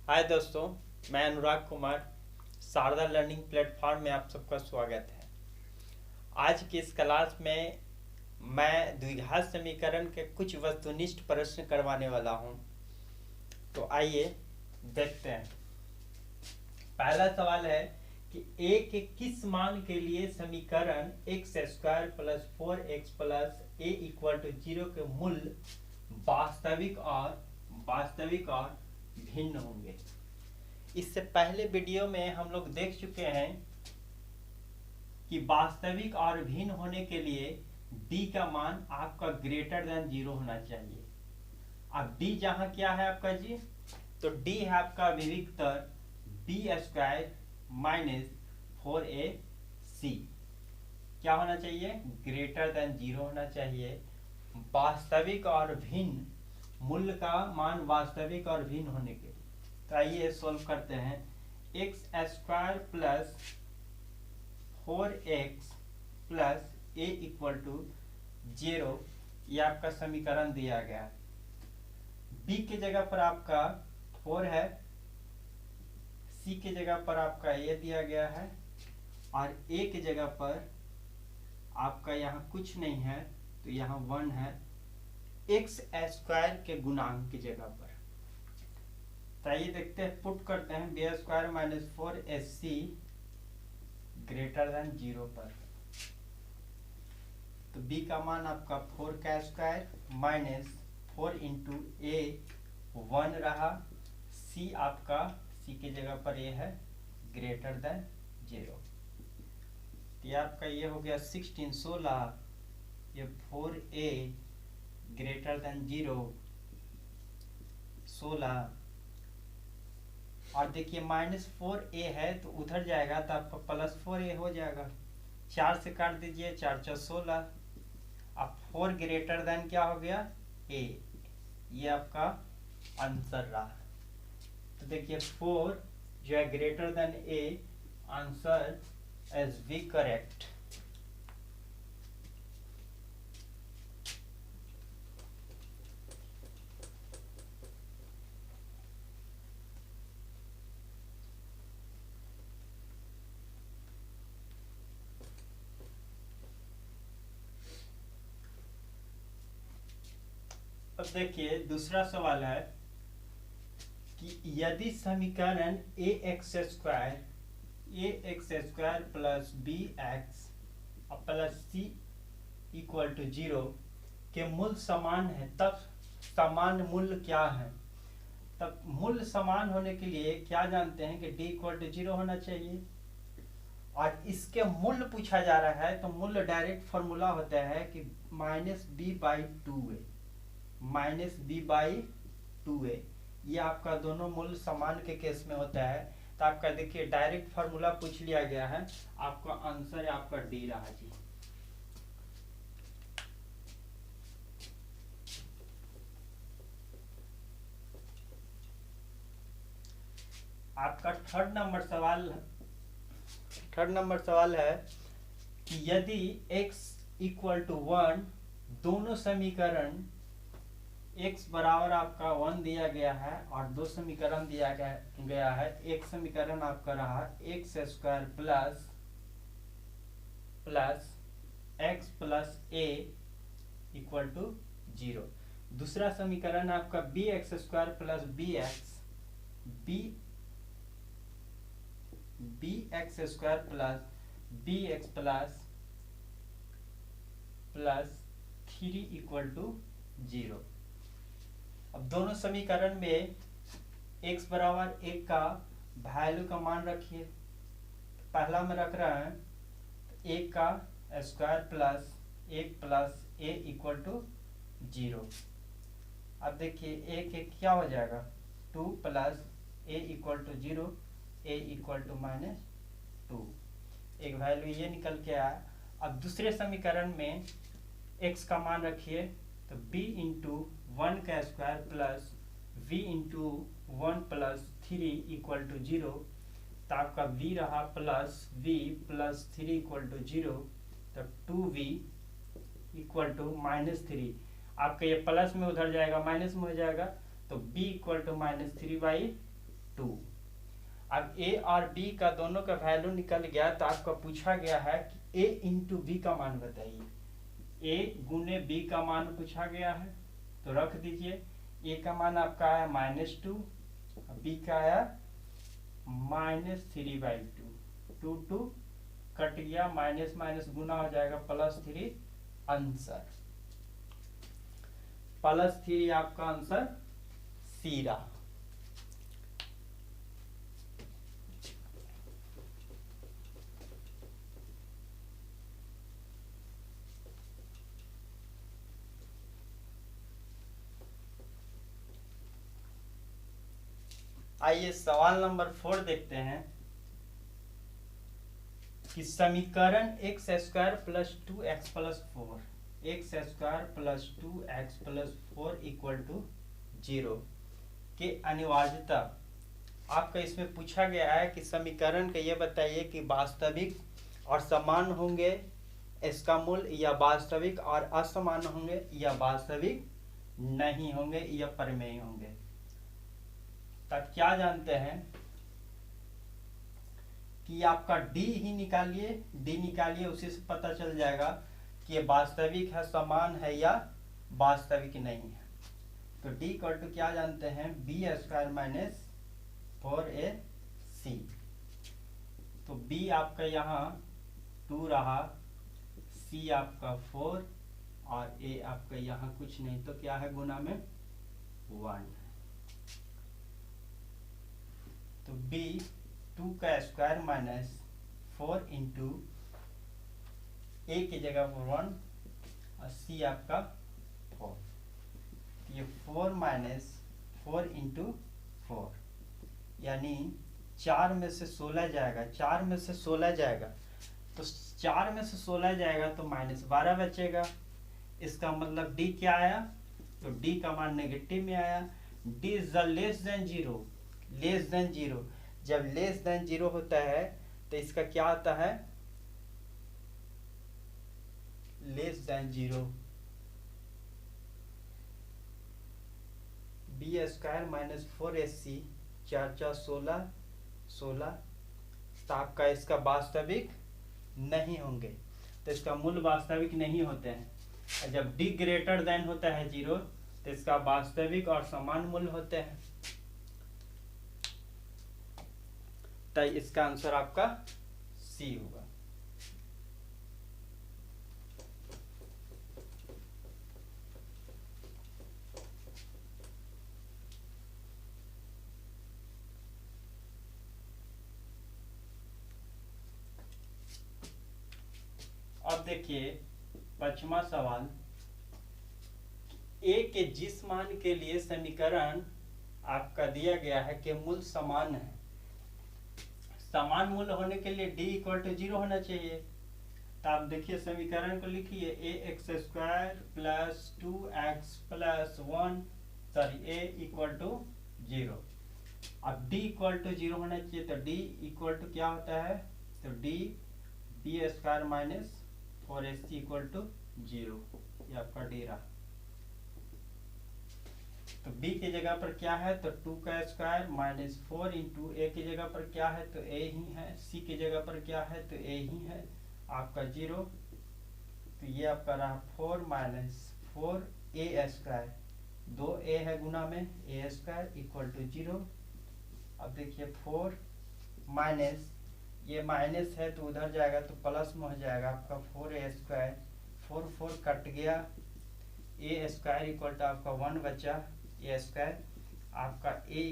हाय दोस्तों, मैं अनुराग Kumar. Sharda learning platform में आप सबका स्वागत है। आज की इस क्लास में मैं द्विघात समीकरण के कुछ वस्तुनिष्ठ प्रश्न करवाने वाला हूं। तो आइए देखते हैं। पहला सवाल है कि a के किस मान के लिए समीकरण x square plus 4x plus a equal to 0 के मूल्य वास्तविक और भिन्न होंगे। इससे पहले वीडियो में हम लोग देख चुके हैं कि वास्तविक और भिन्न होने के लिए d का मान आपका ग्रेटर देन 0 होना चाहिए। अब d जहां क्या है आपका जी, तो d है आपका विविक्तर बी स्क्वायर माइनस 4ac। क्या होना चाहिए? ग्रेटर देन 0 होना चाहिए। वास्तविक और भिन्न, मूल्य का मान वास्तविक और भिन्न होने के लिए। तो आइए सोल्व करते हैं। X square plus 4x plus a equal to 0, ये आपका समीकरण दिया गया। b के जगह पर आपका 4 है, c के जगह पर आपका a दिया गया है और a के जगह पर आपका यहाँ कुछ नहीं है, तो यहाँ 1 है एक्स स्क्वायर के गुणांक की जगह पर। तो आइए देखते हैं, पुट करते हैं B square minus 4ac greater than 0 पर। तो b का मान आपका 4 का स्क्वायर माइनस 4 इंटू ए 1 रहा, c आपका c के जगह पर ये है ग्रेटर देन 0। ये आपका ये हो गया 16, ये 4a ग्रेटर देन 0 16। और देखिए -4a है तो उधर जाएगा तो आपका +4a हो जाएगा। 4 से काट दीजिए, 4 × 16। अब 4 ग्रेटर देन क्या हो गया? a। ये आपका आंसर रहा। तो देखिए 4 जो है greater than a, answer is b correct. अब देखिए दूसरा सवाल है कि यदि समीकरण ax square plus bx plus c equal to 0 के मूल्य समान है, तब समान मूल्य क्या है? तब मूल्य समान होने के लिए क्या जानते हैं कि d इक्वल टू 0 होना चाहिए। और इसके मूल्य पूछा जा रहा है तो मूल्य डायरेक्ट फॉर्मूला होता है कि -b/2a -b/2a। ये आपका दोनों मूल्य समान के केस में होता है। तो आपका देखिए डायरेक्ट फार्मूला पूछ लिया गया है, आपका आंसर आपका डी रहा जी। आपका थर्ड नंबर सवाल है कि यदि x इक्वल टू 1, दोनों समीकरण x बराबर आपका 1 दिया गया है और दो समीकरण दिया गया है। एक समीकरण आपका रहा x square plus x plus a equal to 0। दूसरा समीकरण आपका b x square plus b x square plus b x plus 3 equal to 0। अब दोनों समीकरण में x बराबर 1 का वैल्यू का मान रखिए। पहला में रख रहे हैं 1 का square plus 1 plus a equal to 0। अब देखिए 1 क्या हो जाएगा? 2 plus a equal to 0, a equal to -2। एक वैल्यू ये निकल के आया। अब दूसरे समीकरण में x का मान रखिए, तो b इंटू 1 का square plus v into 1 plus 3 equal to 0। तो आपका v रहा plus v plus 3 equal to 0, तो 2v इक्वल टू -3। आपका ये प्लस में उधर जाएगा, माइनस में हो जाएगा, तो b इक्वल टू -3/2। 2। अब ए और बी का दोनों का वैल्यू निकल गया तो आपका पूछा गया है कि ए इंटू बी का मान बताइए। ए गुने बी का मान पूछा गया है तो रख दीजिए। ए का मान आपका आया -2, बी का आया -3/2। 2 2 कट गया, माइनस माइनस गुना हो जाएगा +3। आंसर +3 आपका आंसर सी रहा। आइए सवाल नंबर 4 देखते हैं कि समीकरण x² + 2x + 4 x² + 2x + 4 = 0 के अनिवार्यता आपका इसमें पूछा गया है कि समीकरण का ये बताइए कि वास्तविक और समान होंगे इसका मूल्य, या वास्तविक और असमान होंगे, या वास्तविक नहीं होंगे, या प्रमेय होंगे। तब क्या जानते हैं कि आपका डी ही निकालिए, डी निकालिए, उसी से पता चल जाएगा कि ये वास्तविक है, समान है, या वास्तविक नहीं है। तो डी इक्वल टू क्या जानते हैं, b² - 4ac। तो b आपका यहाँ 2 रहा, c आपका 4 और a आपका यहाँ कुछ नहीं, तो क्या है गुना में 1। तो b 2 का स्क्वायर -4 इंटू a की जगह पर 1 और c आपका 4। ये 4 - 4 इंटू 4 यानी 4 में से 16 जाएगा, 4 में से 16 जाएगा, तो 4 में से 16 जाएगा तो -12 बचेगा। इसका मतलब d क्या आया, तो d का मान नेगेटिव में आया। d is less than 0, less than 0। जब लेस देन 0 होता है तो इसका क्या आता है, लेस देन 0। b² - 4ac 4 4 16 16, तो आपका इसका वास्तविक नहीं होंगे, तो इसका मूल वास्तविक नहीं होते हैं। और जब d ग्रेटर देन होता है 0 तो इसका वास्तविक और समान मूल्य होते हैं। तो इसका आंसर आपका सी होगा। अब देखिए 5वां सवाल, ए के जिस मान के लिए समीकरण आपका दिया गया है कि मूल्य समान है, समान मूल्य होने के लिए d = 0 होना चाहिए। तो आप देखिए समीकरण को लिखिए, ax² + 2x + 1 सॉरी a = 0। अब d = 0 होना चाहिए, तो d = क्या होता है, तो d b² - 4ac = 0। ये आपका d रहा। तो b की जगह पर क्या है, तो 2 का स्क्वायर -4 इंटू a की जगग पर क्या है, तो a ही है, c की जगह पर क्या है, तो a ही है, आपका 0। तो ये आपका रहा 4 - 4a², 2a है गुना में a² = 0। अब देखिए 4 माइनस, ये माइनस है तो उधर जाएगा तो प्लस में हो जाएगा आपका 4a², 4 4 कट गया, a² = आपका 1 बचा, a² आपका a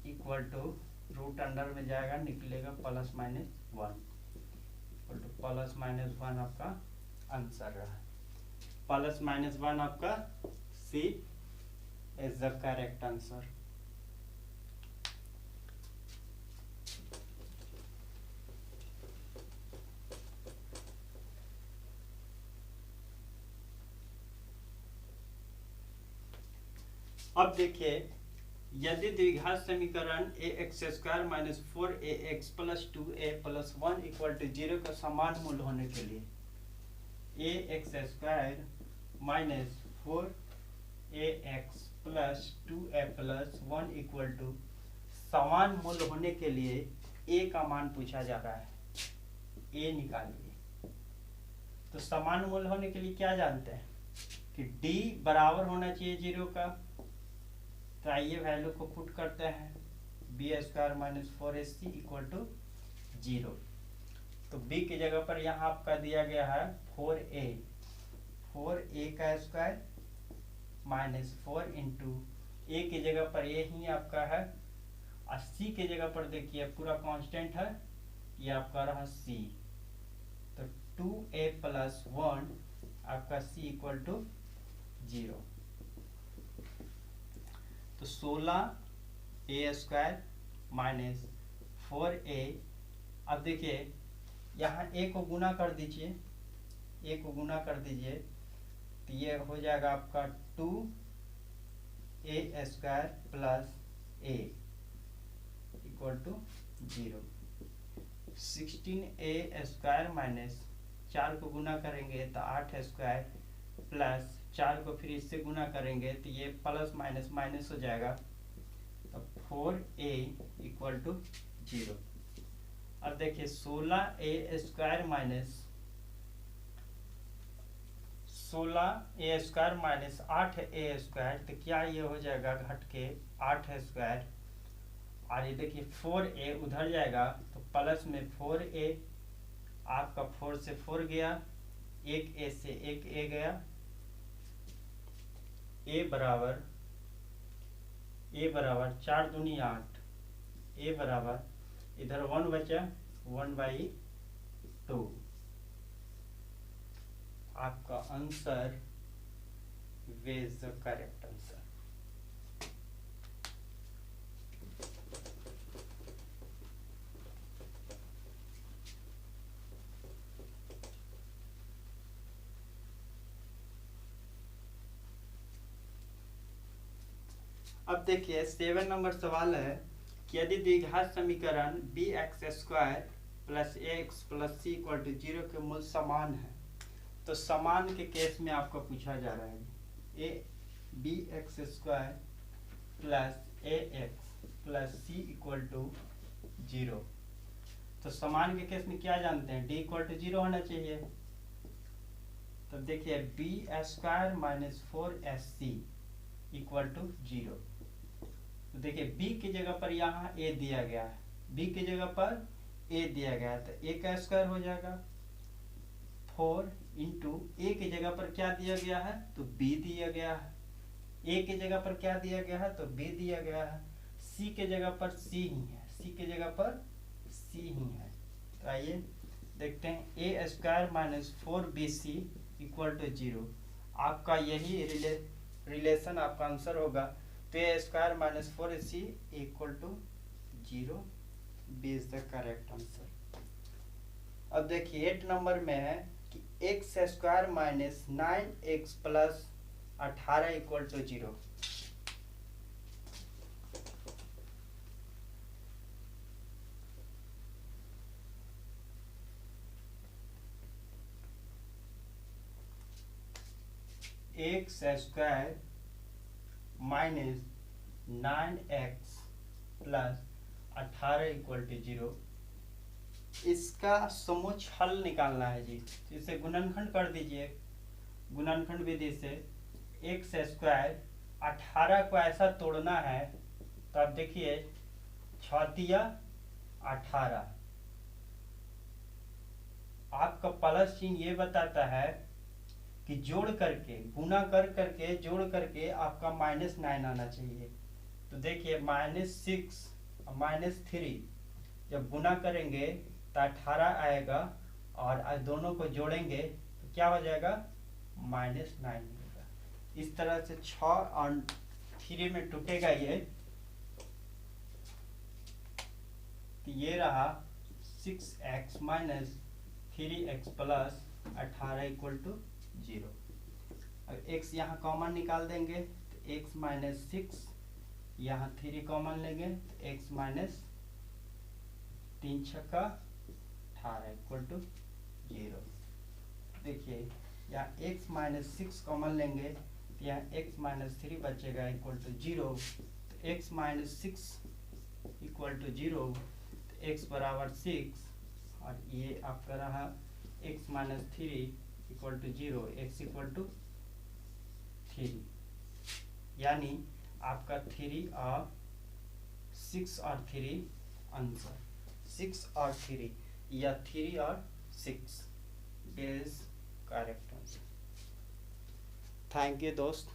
= रूट अंडर में जाएगा, निकलेगा +-1 +-1 आपका आंसर रहा। +-1 आपका सी इज द करेक्ट आंसर। अब देखिए, यदि द्विघात समीकरण ax² - 4ax + 2a + 1 = 0 का समान मूल्य होने के लिए ax² - 4ax + 2a + 1 = समान मूल्य होने के लिए ए का मान पूछा जा रहा है, ए निकालिए। तो समान मूल्य होने के लिए क्या जानते हैं कि डी बराबर होना चाहिए 0 का। तो आइए वैल्यू को पुट करते हैं, B square minus 4ac equal to 0। तो b की जगह पर यहाँ आपका दिया गया है 4a का स्क्वायर माइनस 4 इंटू ए की जगह पर ये ही आपका है, और c की जगह पर देखिए पूरा कांस्टेंट है, ये आपका रहा c। तो 2a प्लस 1 आपका c इक्वल टू 0। तो 16a स्क्वायर माइनस 4a, अब देखिए यहाँ a को गुना कर दीजिए, a को गुना कर दीजिए, तो ये हो जाएगा आपका 2a square plus a equal to 0। 16a square minus 4 को गुना करेंगे तो 8 स्क्वायर प्लस 4 को फिर इससे गुना करेंगे तो ये प्लस माइनस माइनस हो जाएगा, तो 4a इक्वल टू 0। अब देखिए 16a square minus 8a square, तो क्या ये हो जाएगा घट के 8 स्क्वायर, और ये देखिए 4a उधर जाएगा तो प्लस में 4a, आपका 4 से 4 गया, एक a से एक a गया, a बराबर 4 दूनी 8, a बराबर इधर 1 बचा 1/2। आपका answer is the correct answer. अब देखिए 7 नंबर सवाल है कि यदि द्विघात समीकरण bx square plus ax plus c equal to 0 के मूल समान है, तो समान के केस में आपको पूछा जा रहा है bx square plus ax plus c equal to 0। तो समान के केस में क्या जानते हैं, d इक्वल टू 0 होना चाहिए। तो देखिए b square minus 4ac equal to 0। तो देखिए b की जगह पर यहाँ a दिया गया है, b की जगह पर a दिया गया है, तो a का स्क्वायर हो जाएगा 4 इंटू a की जगह पर क्या दिया गया है, तो b दिया गया है, a की जगह पर क्या दिया गया है, तो b दिया गया है, c की जगह पर c ही है, c की जगह पर c ही है। तो आइए देखते हैं a square minus 4bc equal to 0, आपका यही रिलेशन आपका आंसर होगा। तो a square minus 4ac equal to 0, B is the correct answer. अब देखिए 8 नंबर में है कि x square minus 9x plus 18 equal to 0। x square minus 9x plus 18 equal to 0, इसका समोच्च हल निकालना है जी। इसे गुणनखंड कर दीजिए, गुणनखंड विधि से x स्क्वायर 18 को ऐसा तोड़ना है, तो आप देखिए 6 18, आपका प्लस चिन्ह ये बताता है कि जोड़ करके गुना करके जोड़ करके आपका -9 आना चाहिए। तो देखिए -6 और -3 जब गुना करेंगे तो 18 आएगा, और दोनों को जोड़ेंगे तो क्या हो जाएगा -9 होगा। इस तरह से 6 और 3 में टूटेगा ये, तो ये रहा 6x minus 3x plus 18 equal to 0। अब x यहाँ कॉमन निकाल देंगे तो x माइनस 6, यहाँ 3 कॉमन लेंगे तो x माइनस 3 छक्का 18 इक्वल टू 0। देखिए यहाँ x माइनस 6 कॉमन लेंगे तो यहाँ x माइनस 3 बचेगा इक्वल टू 0। तो x माइनस 6 इक्वल टू 0, तो x बराबर 6 और ये आपका रहा x minus 3 equal to 0, x equal to 3, यानी आपका 3 और 6 और 3 आंसर 6 और 3 या 3 और 6 is correct answer. Thank you दोस्त।